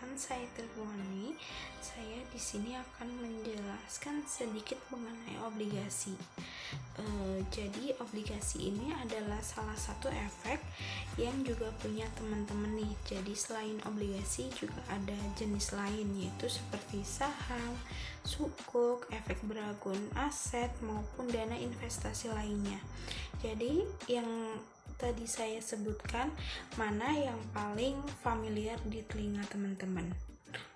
perkenalkan, saya Tirwani. Saya di sini akan menjelaskan sedikit mengenai obligasi. Jadi obligasi ini adalah salah satu efek yang juga punya teman-teman nih. Jadi selain obligasi juga ada jenis lain, yaitu seperti saham, sukuk, efek beragun aset maupun dana investasi lainnya. Jadi yang tadi saya sebutkan mana yang paling familiar di telinga teman-teman.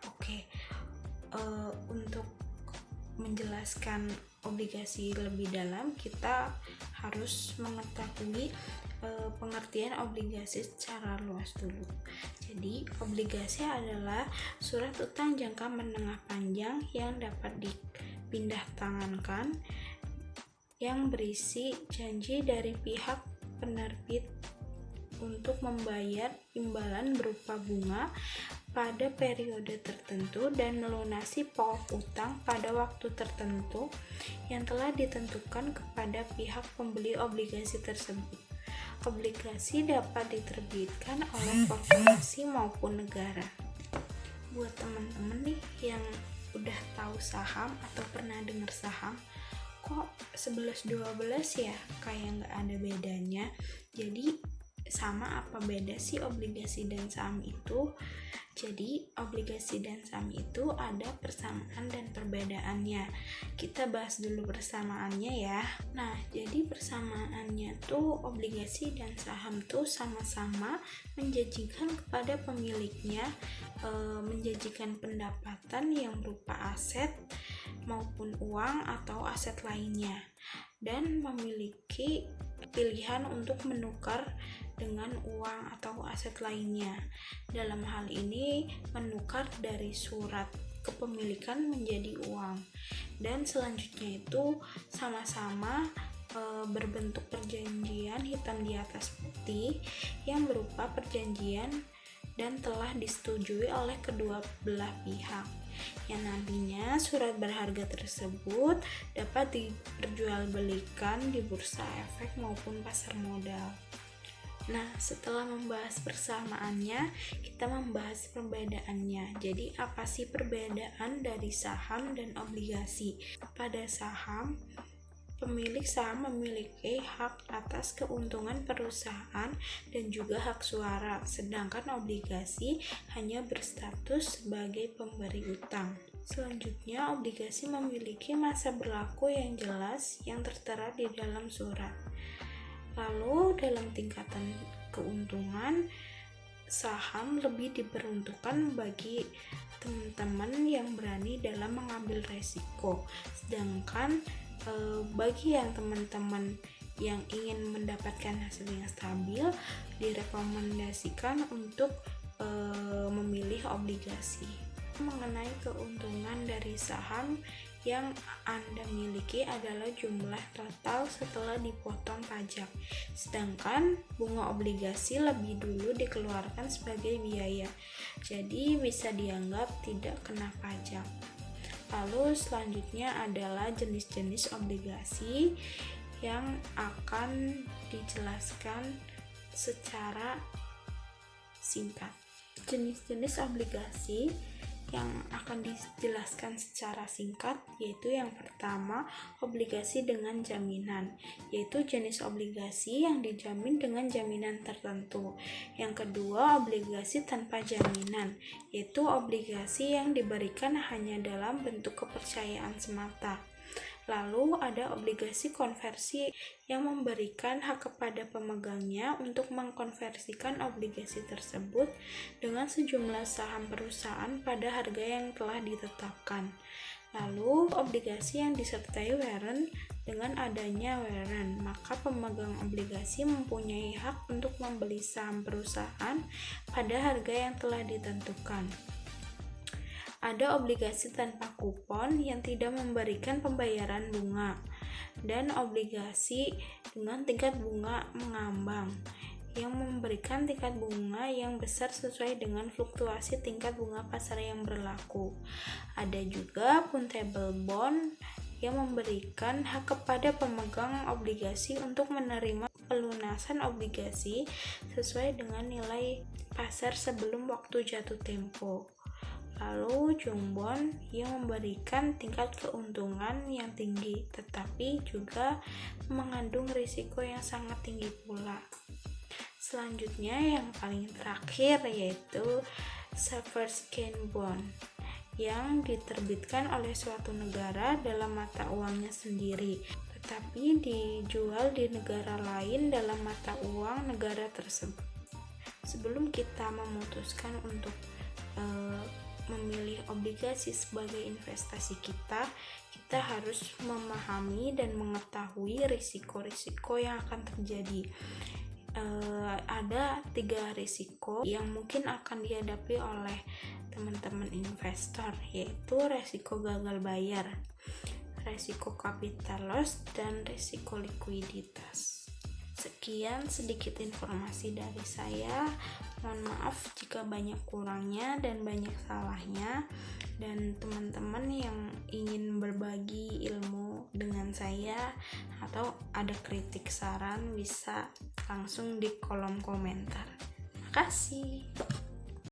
Oke, untuk menjelaskan obligasi lebih dalam, kita harus mengetahui pengertian obligasi secara luas dulu. Jadi, obligasi adalah surat utang jangka menengah panjang yang dapat dipindah tangankan, yang berisi janji dari pihak penerbit untuk membayar imbalan berupa bunga pada periode tertentu dan melunasi pokok utang pada waktu tertentu yang telah ditentukan kepada pihak pembeli obligasi tersebut. Obligasi dapat diterbitkan oleh korporasi maupun negara. Buat teman-teman nih yang udah tahu saham atau pernah dengar saham, kok 11-12 ya, kayak nggak ada bedanya. Jadi sama apa beda sih obligasi dan saham itu? Jadi obligasi dan saham itu ada persamaan dan perbedaannya. Kita bahas dulu persamaannya ya. Nah, jadi persamaannya tuh obligasi dan saham tuh sama-sama menjanjikan kepada pemiliknya menjanjikan pendapatan yang berupa aset maupun uang atau aset lainnya, dan memiliki pilihan untuk menukar dengan uang atau aset lainnya. Dalam hal ini menukar dari surat kepemilikan menjadi uang, dan selanjutnya itu sama-sama berbentuk perjanjian hitam di atas putih yang berupa perjanjian dan telah disetujui oleh kedua belah pihak, yang nantinya surat berharga tersebut dapat diperjualbelikan di bursa efek maupun pasar modal. Nah, setelah membahas persamaannya, kita membahas perbedaannya. Jadi, apa sih perbedaan dari saham dan obligasi? Pada saham, pemilik saham memiliki hak atas keuntungan perusahaan dan juga hak suara, sedangkan obligasi hanya berstatus sebagai pemberi utang. Selanjutnya, obligasi memiliki masa berlaku yang jelas yang tertera di dalam surat. Lalu, dalam tingkatan keuntungan, saham lebih diperuntukkan bagi teman-teman yang berani dalam mengambil resiko, sedangkan bagi yang teman-teman yang ingin mendapatkan hasil yang stabil, direkomendasikan untuk memilih obligasi. Mengenai keuntungan dari saham yang Anda miliki adalah jumlah total setelah dipotong pajak, sedangkan bunga obligasi lebih dulu dikeluarkan sebagai biaya, jadi bisa dianggap tidak kena pajak. Lalu selanjutnya adalah jenis-jenis obligasi yang akan dijelaskan secara singkat. Jenis-jenis obligasi yang akan dijelaskan secara singkat yaitu yang pertama, obligasi dengan jaminan, yaitu jenis obligasi yang dijamin dengan jaminan tertentu. Yang kedua, obligasi tanpa jaminan, yaitu obligasi yang diberikan hanya dalam bentuk kepercayaan semata. Lalu ada obligasi konversi yang memberikan hak kepada pemegangnya untuk mengkonversikan obligasi tersebut dengan sejumlah saham perusahaan pada harga yang telah ditetapkan. Lalu obligasi yang disertai warrant. Dengan adanya warrant, maka pemegang obligasi mempunyai hak untuk membeli saham perusahaan pada harga yang telah ditentukan. Ada obligasi tanpa kupon yang tidak memberikan pembayaran bunga, dan obligasi dengan tingkat bunga mengambang yang memberikan tingkat bunga yang besar sesuai dengan fluktuasi tingkat bunga pasar yang berlaku. Ada juga puntable bond yang memberikan hak kepada pemegang obligasi untuk menerima pelunasan obligasi sesuai dengan nilai pasar sebelum waktu jatuh tempo. Lalu Jungbon yang memberikan tingkat keuntungan yang tinggi, tetapi juga mengandung risiko yang sangat tinggi pula. Selanjutnya yang paling terakhir yaitu Savers Gain Bond yang diterbitkan oleh suatu negara dalam mata uangnya sendiri, tetapi dijual di negara lain dalam mata uang negara tersebut. Sebelum kita memutuskan untuk memilih obligasi sebagai investasi kita harus memahami dan mengetahui risiko-risiko yang akan terjadi. Ada 3 risiko yang mungkin akan dihadapi oleh teman-teman investor, yaitu resiko gagal bayar, resiko capital loss, dan resiko likuiditas. Sekian sedikit informasi dari saya. Mohon maaf jika banyak kurangnya dan banyak salahnya. Dan teman-teman yang ingin berbagi ilmu dengan saya atau ada kritik saran bisa langsung di kolom komentar. Terima kasih.